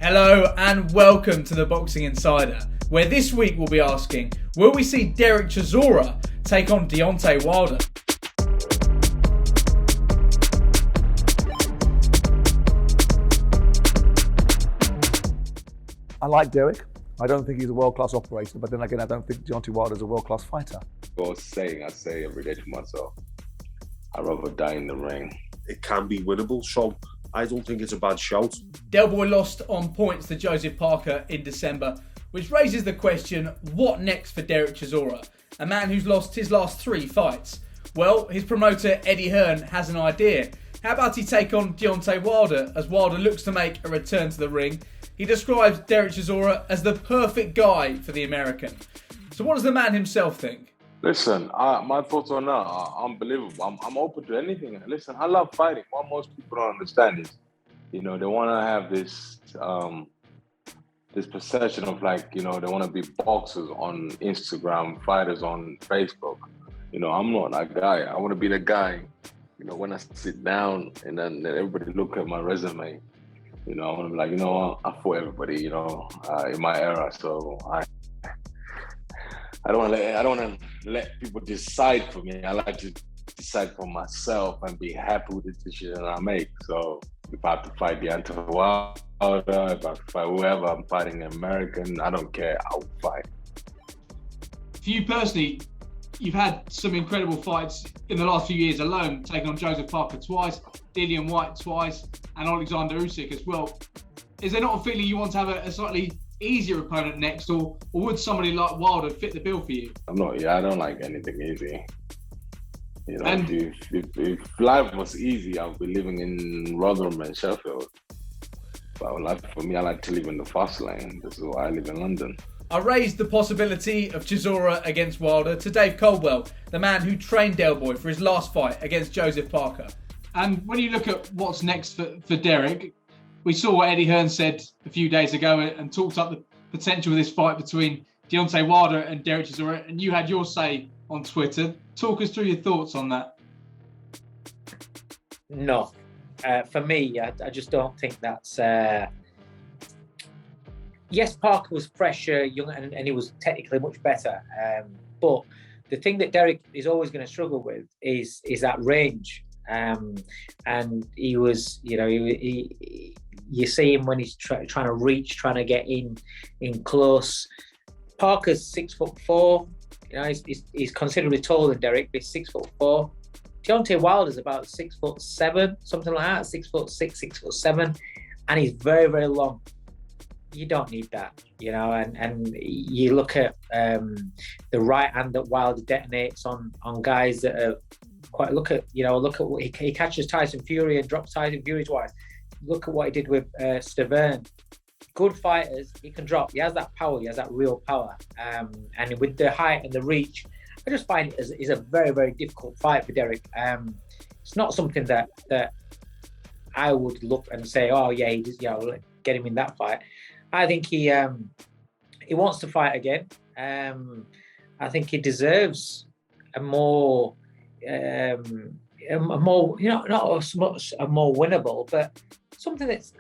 Hello and welcome to the Boxing Insider, where this week we'll be asking, will we see Derek Chisora take on Deontay Wilder? I like Derek. I don't think he's a world-class operator, but then again, I don't think Deontay Wilder is a world-class fighter. I say every day to myself, I'd rather die in the ring. It can be winnable, so I don't think it's a bad shout. Del Boy lost on points to Joseph Parker in December, which raises the question, what next for Derek Chisora, a man who's lost his last 3 fights? Well, his promoter Eddie Hearn has an idea. How about he take on Deontay Wilder as Wilder looks to make a return to the ring? He describes Derek Chisora as the perfect guy for the American. So what does the man himself think? Listen, my thoughts on that are unbelievable. I'm open to anything. Listen, I love fighting. What most people don't understand is, they want to have this this perception of they want to be boxers on Instagram, fighters on Facebook. I'm not that guy. I want to be the guy, when I sit down and then everybody look at my resume, I want to be like, I fought everybody, in my era. So I don't want to let people decide for me. I like to decide for myself and be happy with the decision I make. So if I have to fight Deontay Wilder, if I have to fight whoever, I'm fighting an American, I don't care, I'll fight. For you personally, you've had some incredible fights in the last few years alone, taking on Joseph Parker twice, Dillian Whyte twice, and Alexander Usyk as well. Is there not a feeling you want to have a slightly easier opponent next, or would somebody like Wilder fit the bill for you? I don't like anything easy. If life was easy, I'd be living in Rotherham and Sheffield. But for me, I like to live in the fast lane. This is why I live in London. I raised the possibility of Chisora against Wilder to Dave Coldwell, the man who trained Del Boy for his last fight against Joseph Parker. And when you look at what's next for Derek, we saw what Eddie Hearn said a few days ago and talked up the potential of this fight between Deontay Wilder and Derek Chisora, and you had your say on Twitter. Talk us through your thoughts on that. No. For me, I just don't think that's... Yes, Parker was fresher, younger, and he was technically much better. But the thing that Derek is always going to struggle with is that range. And he was, you see him when he's trying to reach, trying to get in close. Parker's 6'4". He's considerably taller than Derek, but he's 6'4". Deontay Wilder's about 6'7", something like that, 6'6", 6'7", and he's very, very long. You don't need that, and you look at the right hand that Wilder detonates on guys that are quite. Look at what he catches Tyson Fury and drops Tyson Fury twice. Look at what he did with Stavern. Good fighters, he can drop. He has that power. He has that real power. And with the height and the reach, I just find it is a very, very difficult fight for Derek. It's not something that I would look and say, oh yeah, get him in that fight. I think he wants to fight again. I think he deserves a more, not so much a more winnable, but something that's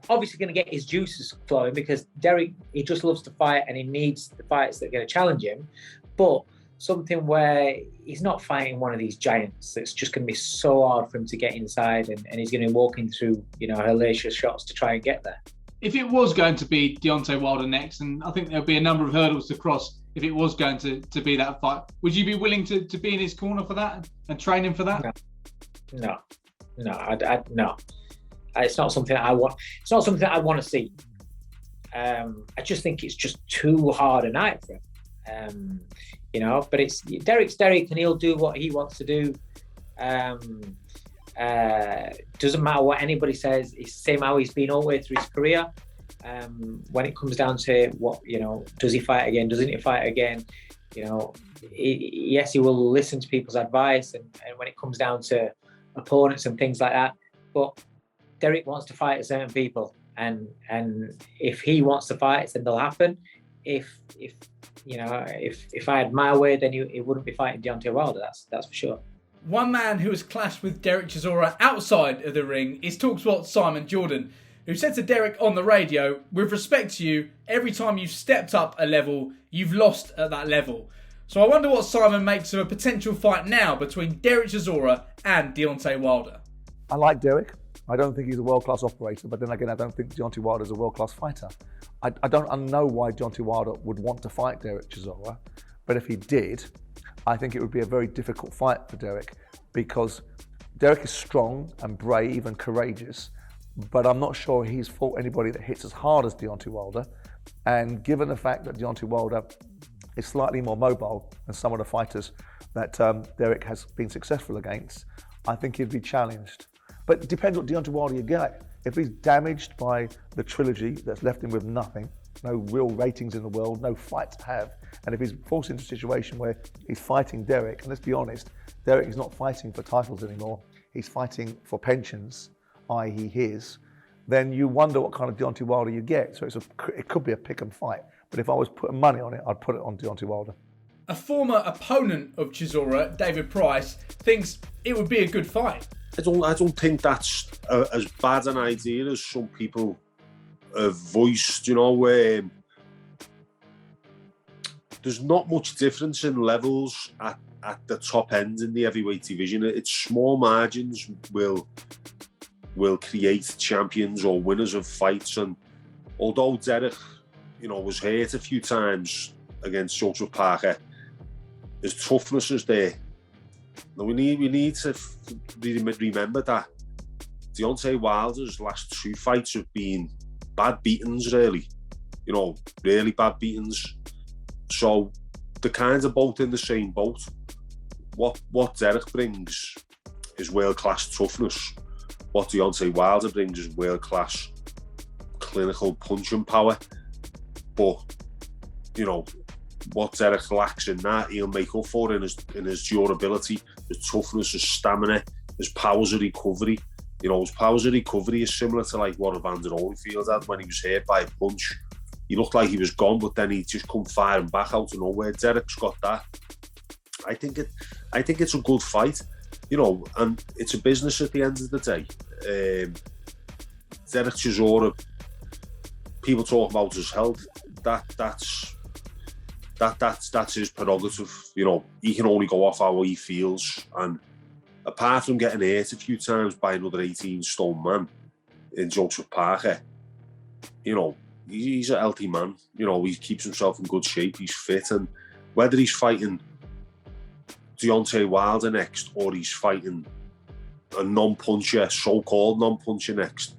obviously going to get his juices flowing, because Derek, he just loves to fight and he needs the fights that are going to challenge him. But something where he's not fighting one of these giants that's just going to be so hard for him to get inside, and he's going to be walking through, hellacious shots to try and get there. If it was going to be Deontay Wilder next, and I think there'll be a number of hurdles to cross if it was going to be that fight, would you be willing to be in his corner for that and train him for that? No. No. It's not something I want. It's not something I want to see. I just think it's just too hard a night for him. But it's Derek's Derek, and he'll do what he wants to do. Doesn't matter what anybody says. It's the same how he's been all the way through his career. When it comes down to what, does he fight again? Doesn't he fight again? Yes, he will listen to people's advice, and when it comes down to opponents and things like that. But Derek wants to fight certain people, and if he wants to fight, then they'll happen. If I had my way, then he wouldn't be fighting Deontay Wilder. That's for sure. One man who has clashed with Derek Chisora outside of the ring is talkSPORT's Simon Jordan. who said to Derek on the radio, "With respect to you, every time you've stepped up a level, you've lost at that level." So I wonder what Simon makes of a potential fight now between Derek Chisora and Deontay Wilder. I like Derek. I don't think he's a world-class operator, but then again, I don't think Deontay Wilder is a world-class fighter. I don't know why Deontay Wilder would want to fight Derek Chisora, but if he did, I think it would be a very difficult fight for Derek, because Derek is strong and brave and courageous, but I'm not sure he's fought anybody that hits as hard as Deontay Wilder. And given the fact that Deontay Wilder is slightly more mobile than some of the fighters that Derek has been successful against, I think he'd be challenged. But it depends what Deontay Wilder you get. If he's damaged by the trilogy that's left him with nothing, no real ratings in the world, no fight to have, and if he's forced into a situation where he's fighting Derek, and let's be honest, Derek is not fighting for titles anymore, he's fighting for pensions, i.e. his, then you wonder what kind of Deontay Wilder you get. So it could be a pick and fight. But if I was putting money on it, I'd put it on Deontay Wilder. A former opponent of Chisora, David Price, thinks it would be a good fight. I don't think that's as bad an idea as some people have voiced. You know, there's not much difference in levels at the top end in the heavyweight division. It's small margins will create champions or winners of fights. And although Derek, was hurt a few times against Joseph Parker, his toughness is there. Now we need to remember that Deontay Wilder's last 2 fights have been bad beatings, really. Really bad beatings. So they're kind of both in the same boat. What Derek brings is world-class toughness. What Deontay Wilder brings is world-class clinical punching power. But, what Derek lacks in that, he'll make up for in his durability, his toughness, his stamina, his powers of recovery. His powers of recovery is similar to like what Evander Holyfield had when he was hit by a punch. He looked like he was gone, but then he just come firing back out of nowhere. Derek's got that. I think it's a good fight, and it's a business at the end of the day. Derek Chisora, people talk about his health. That's his prerogative. He can only go off how he feels. And apart from getting hurt a few times by another 18-stone man in Joseph Parker, he's a healthy man. He keeps himself in good shape. He's fit, and whether he's fighting Deontay Wilder next or he's fighting a non-puncher, so-called non-puncher next,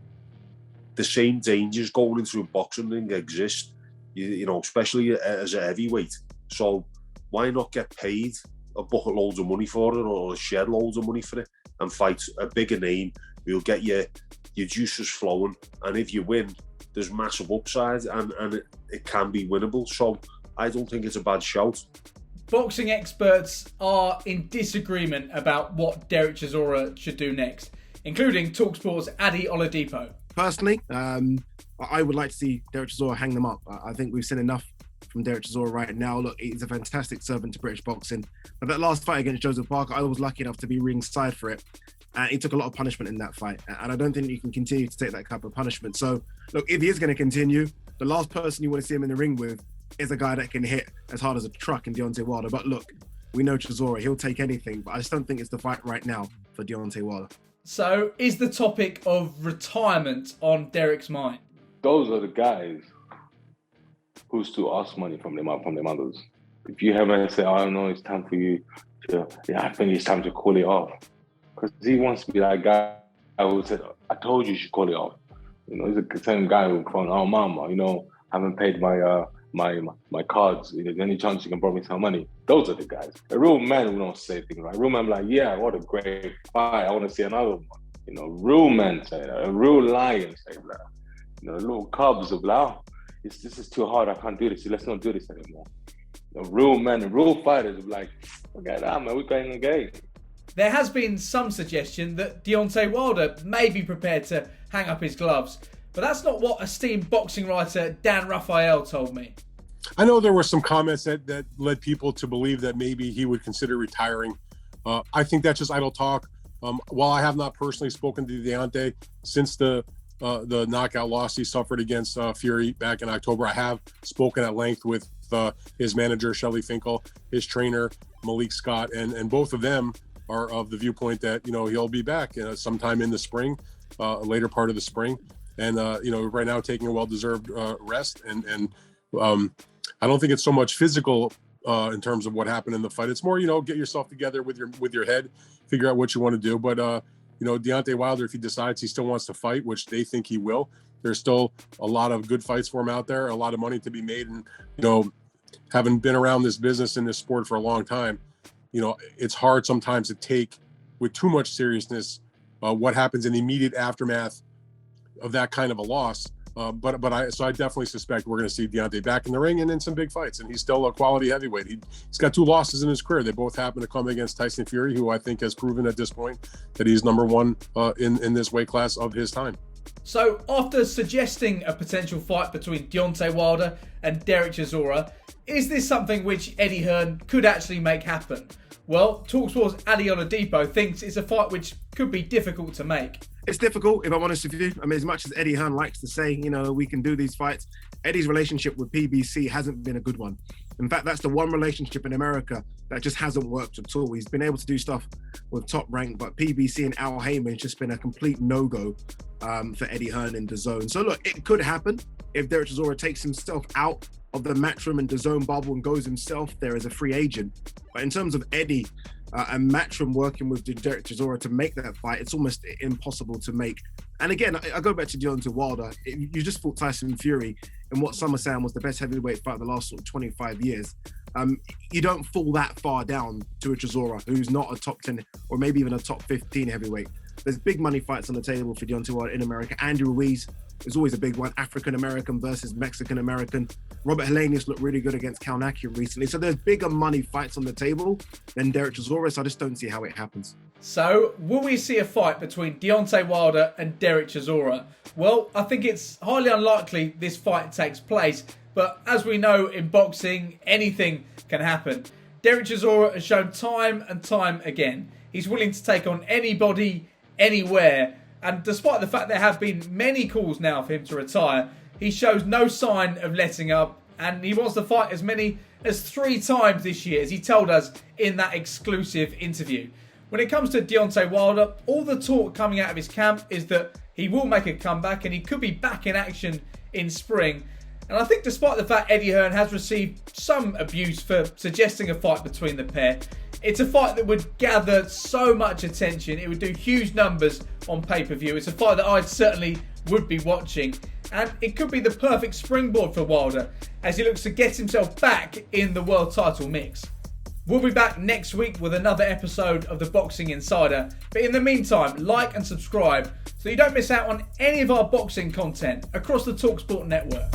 the same dangers going into a boxing ring exist. Especially as a heavyweight. So why not get paid a bucket loads of money for it, or a shed loads of money for it, and fight a bigger name who'll get your juices flowing, and if you win, there's massive upside, and it can be winnable. So I don't think it's a bad shout. Boxing experts are in disagreement about what Derek Chisora should do next, including talkSPORT's Adi Oladipo. Personally, I would like to see Derek Chisora hang them up. I think we've seen enough from Derek Chisora right now. Look, he's a fantastic servant to British boxing. But that last fight against Joseph Parker, I was lucky enough to be ringside for it. And he took a lot of punishment in that fight. And I don't think you can continue to take that type of punishment. So, look, if he is going to continue, the last person you want to see him in the ring with is a guy that can hit as hard as a truck in Deontay Wilder. But look, we know Chisora, he'll take anything. But I just don't think it's the fight right now for Deontay Wilder. So, is the topic of retirement on Derek's mind? Those are the guys who still ask money from their mothers. If you haven't said, "I don't know, it's time for you to," I think it's time to call it off. Because he wants to be that guy who said, "I told you should call it off." He's the same guy who phoned, "Oh, mama, I haven't paid my cards. Is there any chance you can borrow me some money?" Those are the guys. A real man who don't say things like, real man like, "Yeah, what a great fight. I want to see another one." Real men say that. A real lion say that. Little cubs of like, this is too hard. I can't do this. Let's not do this anymore. Real men and real fighters are like, forget that, man. We're going again. There has been some suggestion that Deontay Wilder may be prepared to hang up his gloves, but that's not what esteemed boxing writer Dan Raphael told me. I know there were some comments that led people to believe that maybe he would consider retiring. I think that's just idle talk. While I have not personally spoken to Deontay since the the knockout loss he suffered against Fury back in October. I have spoken at length with his manager, Shelley Finkel, his trainer, Malik Scott, and both of them are of the viewpoint that, he'll be back sometime in the spring, later part of the spring. And, right now taking a well-deserved rest. And I don't think it's so much physical in terms of what happened in the fight. It's more, get yourself together with your head, figure out what you want to do. But, Deontay Wilder, if he decides he still wants to fight, which they think he will, there's still a lot of good fights for him out there, a lot of money to be made. And, having been around this business and this sport for a long time, it's hard sometimes to take with too much seriousness what happens in the immediate aftermath of that kind of a loss. But I definitely suspect we're going to see Deontay back in the ring and in some big fights. And he's still a quality heavyweight. He's got 2 losses in his career. They both happen to come against Tyson Fury, who I think has proven at this point that he's number one in this weight class of his time. So after suggesting a potential fight between Deontay Wilder and Derek Chisora, is this something which Eddie Hearn could actually make happen? Well, talkSPORT's Ali Oladipo thinks it's a fight which could be difficult to make. It's difficult, if I'm honest with you. I mean, as much as Eddie Hearn likes to say, we can do these fights, Eddie's relationship with PBC hasn't been a good one. In fact, that's the one relationship in America that just hasn't worked at all. He's been able to do stuff with Top Rank, but PBC and Al Heyman's just been a complete no-go for Eddie Hearn in DAZN. So look, it could happen if Derek Chisora takes himself out of the Matchroom and DAZN bubble and goes himself there as a free agent. But in terms of Eddie and Matchroom working with Derek Chisora to make that fight, it's almost impossible to make. And again, I go back to Deontay Wilder. You just fought Tyson Fury in what some are saying was the best heavyweight fight of the last 25 years. You don't fall that far down to a Chisora, who's not a top 10 or maybe even a top 15 heavyweight. There's big money fights on the table for Deontay Wilder in America. Andy Ruiz is always a big one. African-American versus Mexican-American. Robert Helenius looked really good against Kalnaki recently. So there's bigger money fights on the table than Derek Chisora. So I just don't see how it happens. So will we see a fight between Deontay Wilder and Derek Chisora? Well, I think it's highly unlikely this fight takes place. But as we know in boxing, anything can happen. Derek Chisora has shown time and time again he's willing to take on anybody, anywhere. And despite the fact there have been many calls now for him to retire, he shows no sign of letting up. And he wants to fight as many as 3 times this year, as he told us in that exclusive interview. When it comes to Deontay Wilder, all the talk coming out of his camp is that he will make a comeback and he could be back in action in spring. And I think despite the fact Eddie Hearn has received some abuse for suggesting a fight between the pair, it's a fight that would gather so much attention. It would do huge numbers on pay-per-view. It's a fight that I certainly would be watching. And it could be the perfect springboard for Wilder as he looks to get himself back in the world title mix. We'll be back next week with another episode of the Boxing Insider. But in the meantime, like and subscribe so you don't miss out on any of our boxing content across the talkSPORT network.